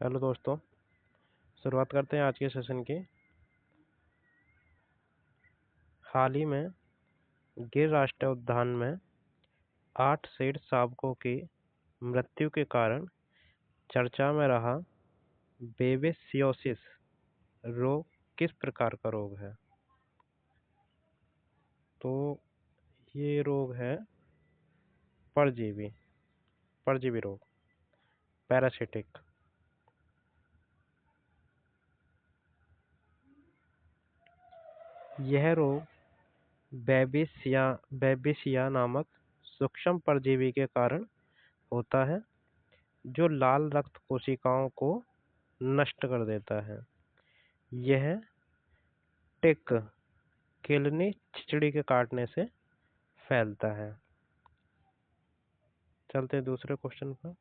Hello दोस्तों। शुरुआत करते हैं आज के सेशन की। हाल ही में गिर राष्ट्रीय उद्यान में 8 शेर शावकों की मृत्यु के कारण चर्चा में रहा बेबेसियोसिस रोग किस प्रकार का रोग है? तो ये रोग है परजीवी परजीवी रोग, पैरासिटिक। यह रोग बेबिसिया नामक सूक्ष्म परजीवी के कारण होता है जो लाल रक्त कोशिकाओं को नष्ट कर देता है। यह टिक किलनी छिचड़ी के काटने से फैलता है। चलते हैं दूसरे क्वेश्चन पर।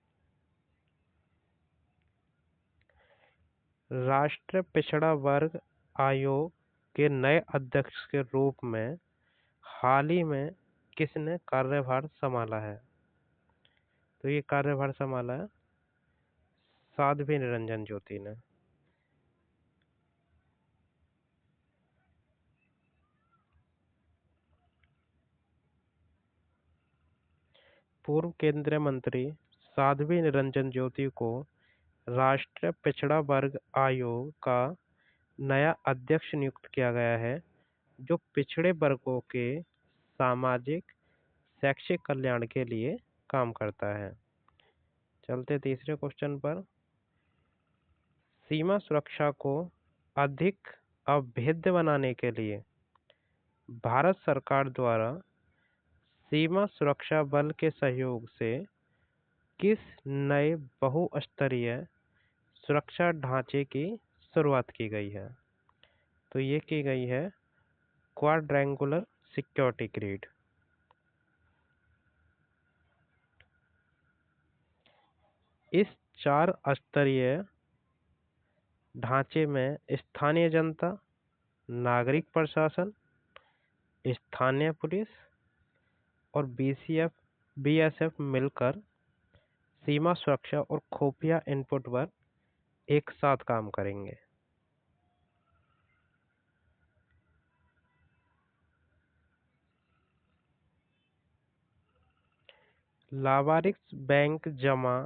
राष्ट्रीय पिछड़ा वर्ग आयोग के नए अध्यक्ष के रूप में हाल ही में किसने कार्यभार संभाला है? तो ये कार्यभार संभाला है साध्वी निरंजन ज्योति ने। पूर्व केंद्रीय मंत्री साध्वी निरंजन ज्योति को राष्ट्रीय पिछड़ा वर्ग आयोग का नया अध्यक्ष नियुक्त किया गया है, जो पिछड़े वर्गों के सामाजिक शैक्षिक कल्याण के लिए काम करता है। चलते तीसरे क्वेश्चन पर। सीमा सुरक्षा को अधिक अभेद्य बनाने के लिए भारत सरकार द्वारा सीमा सुरक्षा बल के सहयोग से किस नए बहुस्तरीय सुरक्षा ढांचे की शुरुआत की गई है? तो ये की गई है क्वाड्रेंगुलर सिक्योरिटी ग्रिड। इस 4 स्तरीय ढांचे में स्थानीय जनता, नागरिक प्रशासन, स्थानीय पुलिस और बीएसएफ मिलकर सीमा सुरक्षा और खुफिया इनपुट पर एक साथ काम करेंगे। लावारिस बैंक जमा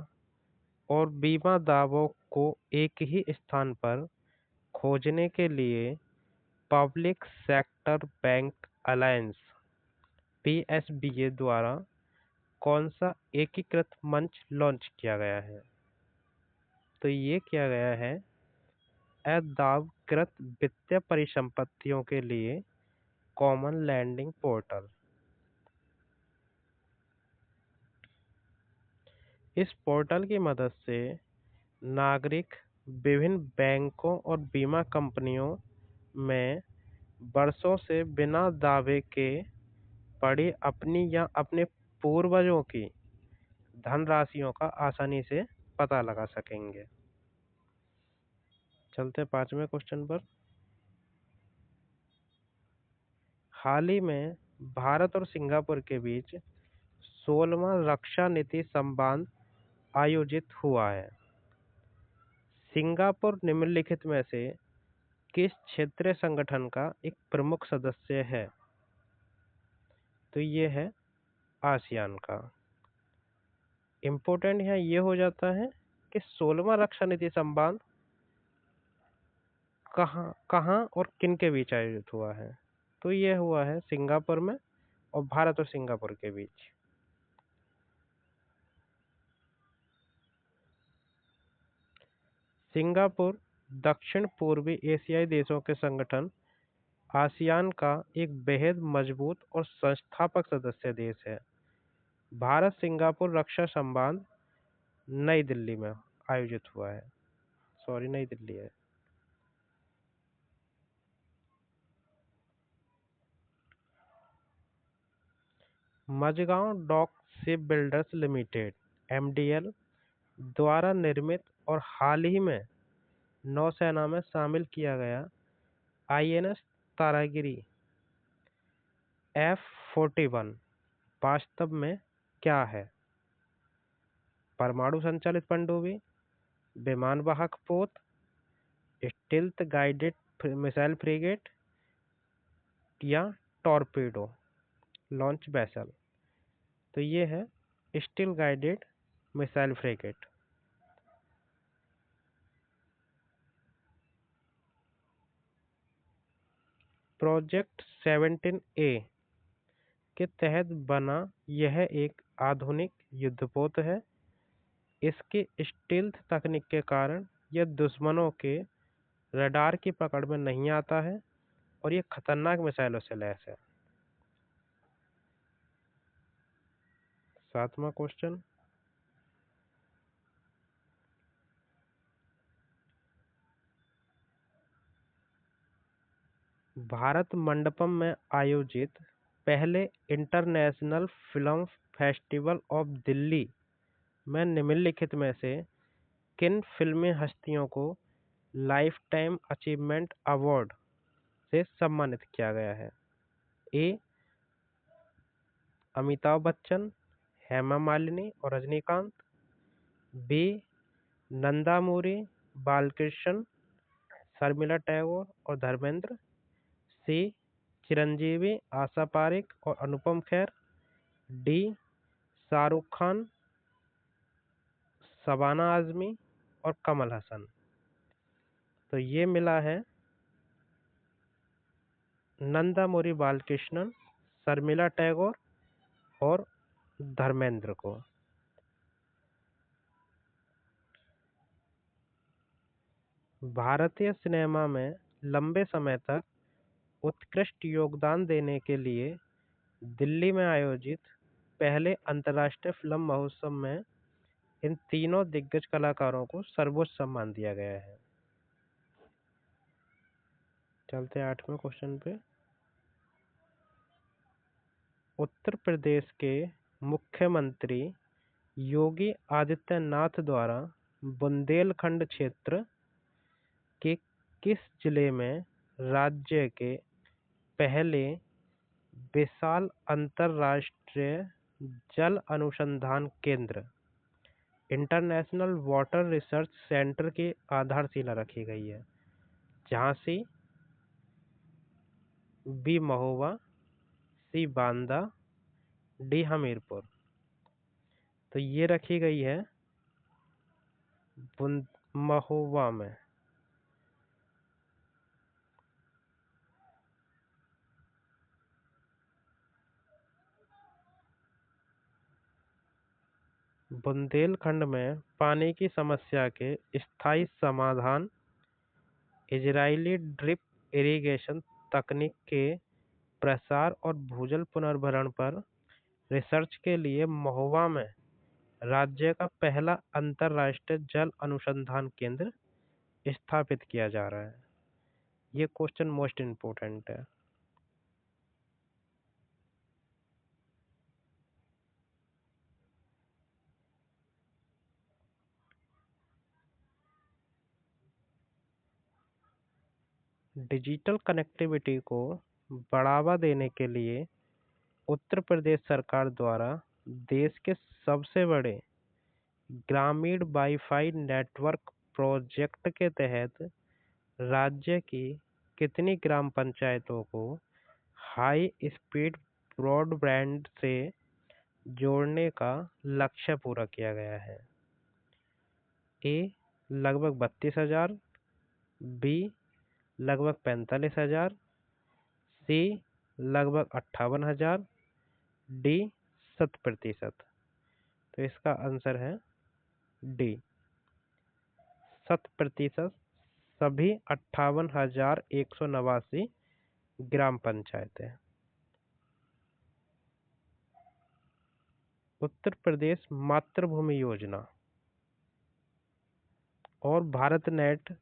और बीमा दावों को एक ही स्थान पर खोजने के लिए पब्लिक सेक्टर बैंक अलायंस (पीएसबीए) द्वारा कौन सा एकीकृत मंच लॉन्च किया गया है? तो ये किया गया है अदावकृत वित्तीय परिसंपत्तियों के लिए कॉमन लैंडिंग पोर्टल। इस पोर्टल की मदद से नागरिक विभिन्न बैंकों और बीमा कंपनियों में वर्षों से बिना दावे के पड़ी अपनी या अपने पूर्वजों की धनराशियों का आसानी से पता लगा सकेंगे। चलते 5वें क्वेश्चन पर। हाल ही में भारत और सिंगापुर के बीच 16वां रक्षा नीति संवाद आयोजित हुआ है। सिंगापुर निम्नलिखित में से किस क्षेत्रीय संगठन का एक प्रमुख सदस्य है? तो ये है आसियान का। इम्पोर्टेंट यहाँ ये हो जाता है कि 16वां रक्षा नीति संवाद कहाँ कहाँ और किन के बीच आयोजित हुआ है? तो ये हुआ है सिंगापुर में और भारत और सिंगापुर के बीच। सिंगापुर दक्षिण पूर्वी एशियाई देशों के संगठन आसियान का एक बेहद मजबूत और संस्थापक सदस्य देश है। भारत सिंगापुर रक्षा संवाद नई दिल्ली में आयोजित हुआ है। नई दिल्ली है। Mazagon dock ship builders limited (MDL) द्वारा निर्मित और हाल ही में नौसेना में शामिल किया गया आईएनएस तारागिरी F-41 वास्तव में क्या है? परमाणु संचालित पनडुब्बी, विमान वाहक पोत, स्टील्थ गाइडेड मिसाइल फ्रिगेट या टॉर्पेडो लॉन्च वेसल। तो ये है steel guided missile frigate. Project 17A के तहत बना यह एक आधुनिक युद्धपोत है। इसकी स्टील्थ तकनीक के कारण यह दुश्मनों के रडार की पकड़ में नहीं आता है और ये खतरनाक मिसाइलों से लैस है। 7वां क्वेश्चन, भारत मंडपम में आयोजित पहले international film festival of Delhi में निम्नलिखित में से किन फिल्मी हस्तियों को लाइफ टाइम अचीवमेंट अवार्ड से सम्मानित किया गया है? ए अमिताभ बच्चन, हेमा मालिनी और रजनीकांत। बी नंदा मूरी, बालकृष्ण, शर्मिला टैगोर और धर्मेंद्र। सी चिरंजीवी, आशा पारेख और अनुपम खेर। डी शाहरुख खान, शबाना आजमी और कमल हसन। तो ये मिला है नंदा मूरी बालकृष्णन, शर्मिला टैगोर और धर्मेंद्र को। भारतीय सिनेमा में लंबे समय तक उत्कृष्ट योगदान देने के लिए दिल्ली में आयोजित पहले अंतर्राष्ट्रीय फिल्म महोत्सव में इन तीनों दिग्गज कलाकारों को सर्वोच्च सम्मान दिया गया है। चलते 8वें क्वेश्चन पे। उत्तर प्रदेश के मुख्यमंत्री योगी आदित्यनाथ द्वारा बुंदेलखंड क्षेत्र के किस जिले में राज्य के पहले विशाल अंतरराष्ट्रीय जल अनुसंधान केंद्र इंटरनेशनल वाटर रिसर्च सेंटर की आधारशिला रखी गई है? झांसी, बी महोबा, सी बांदा, डी हमीरपुर। तो ये रखी गई है महोबा में। बुंदेलखंड में पानी की समस्या के स्थायी समाधान इजरायली ड्रिप इरिगेशन तकनीक के प्रसार और भूजल पुनर्भरण पर रिसर्च के लिए महोबा में राज्य का पहला अंतरराष्ट्रीय जल अनुसंधान केंद्र स्थापित किया जा रहा है। ये क्वेश्चन मोस्ट इम्पोर्टेंट है। डिजिटल कनेक्टिविटी को बढ़ावा देने के लिए उत्तर प्रदेश सरकार द्वारा देश के सबसे बड़े ग्रामीण वाईफाई नेटवर्क प्रोजेक्ट के तहत राज्य की कितनी ग्राम पंचायतों को हाई स्पीड ब्रॉडबैंड से जोड़ने का लक्ष्य पूरा किया गया है? ए लगभग 32,000, बी लगभग 45,000, सी लगभग 58,000, डी 100%। तो इसका आंसर है डी 100%। सभी 58,189 ग्राम पंचायतें। उत्तर प्रदेश मातृभूमि योजना और भारत नेट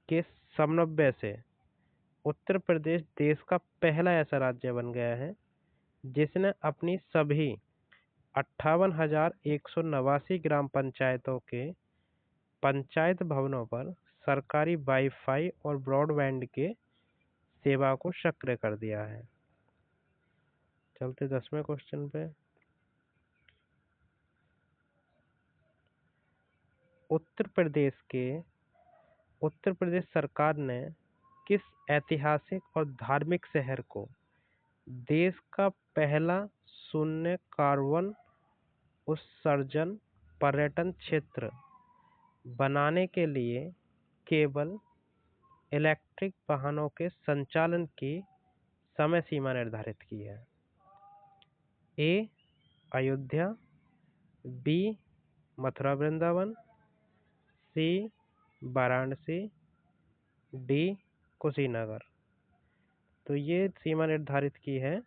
के समन्वय से उत्तर प्रदेश देश का पहला ऐसा राज्य बन गया है जिसने अपनी सभी 58,189 ग्राम पंचायतों के पंचायत भवनों पर सरकारी वाईफाई और ब्रॉडबैंड के सेवा को सक्रिय कर दिया है। चलते 10वें क्वेश्चन पे। उत्तर प्रदेश सरकार ने किस ऐतिहासिक और धार्मिक शहर को देश का पहला शून्य कार्बन उत्सर्जन पर्यटन क्षेत्र बनाने के लिए केवल इलेक्ट्रिक वाहनों के संचालन की समय सीमा निर्धारित की है? ए अयोध्या, बी मथुरा वृंदावन, सी वाराणसी, डी कुशीनगर। तो ये सीमा निर्धारित की है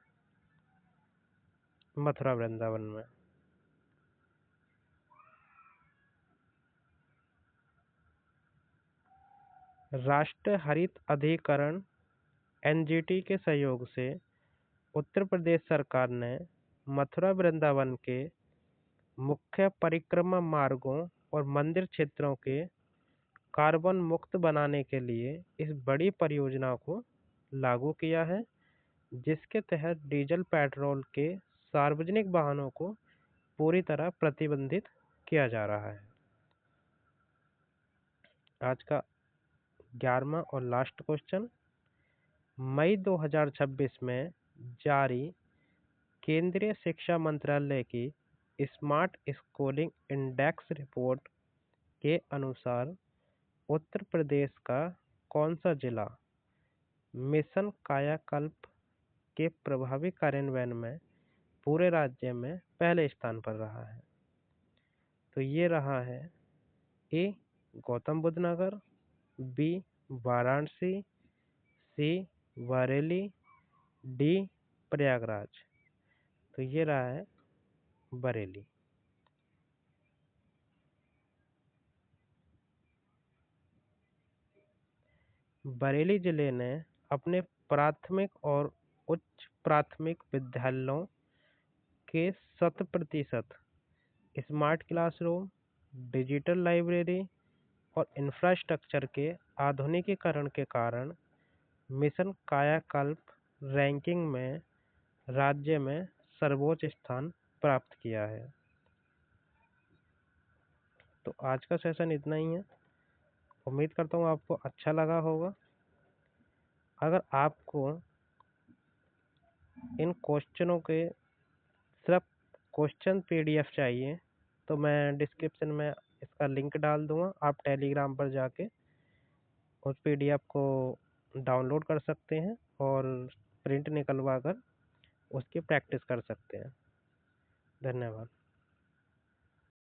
मथुरा वृंदावन में। राष्ट्रीय हरित अधिकरण एनजीटी के सहयोग से उत्तर प्रदेश सरकार ने मथुरा वृंदावन के मुख्य परिक्रमा मार्गों और मंदिर क्षेत्रों के कार्बन मुक्त बनाने के लिए इस बड़ी परियोजना को लागू किया है, जिसके तहत डीजल पेट्रोल के सार्वजनिक वाहनों को पूरी तरह प्रतिबंधित किया जा रहा है। आज का 11वां और लास्ट क्वेश्चन, मई 2026 में जारी केंद्रीय शिक्षा मंत्रालय की स्मार्ट स्कूलिंग इंडेक्स रिपोर्ट के अनुसार उत्तर प्रदेश का कौन सा जिला मिशन कायाकल्प के प्रभावी कार्यान्वयन में पूरे राज्य में पहले स्थान पर रहा है? तो ये रहा है ए गौतम बुद्ध नगर, बी वाराणसी, सी बरेली, डी प्रयागराज। तो ये रहा है बरेली। बरेली जिले ने अपने प्राथमिक और उच्च प्राथमिक विद्यालयों के 100% स्मार्ट क्लासरूम, डिजिटल लाइब्रेरी और इंफ्रास्ट्रक्चर के आधुनिकीकरण के कारण मिशन कायाकल्प रैंकिंग में राज्य में सर्वोच्च स्थान प्राप्त किया है। तो आज का सेशन इतना ही है। उम्मीद करता हूँ आपको अच्छा लगा होगा। अगर आपको इन क्वेश्चनों के सिर्फ क्वेश्चन पीडीएफ चाहिए तो मैं डिस्क्रिप्शन में इसका लिंक डाल दूंगा। आप टेलीग्राम पर जाके उस पीडीएफ को डाउनलोड कर सकते हैं और प्रिंट निकलवा कर उसकी प्रैक्टिस कर सकते हैं। धन्यवाद।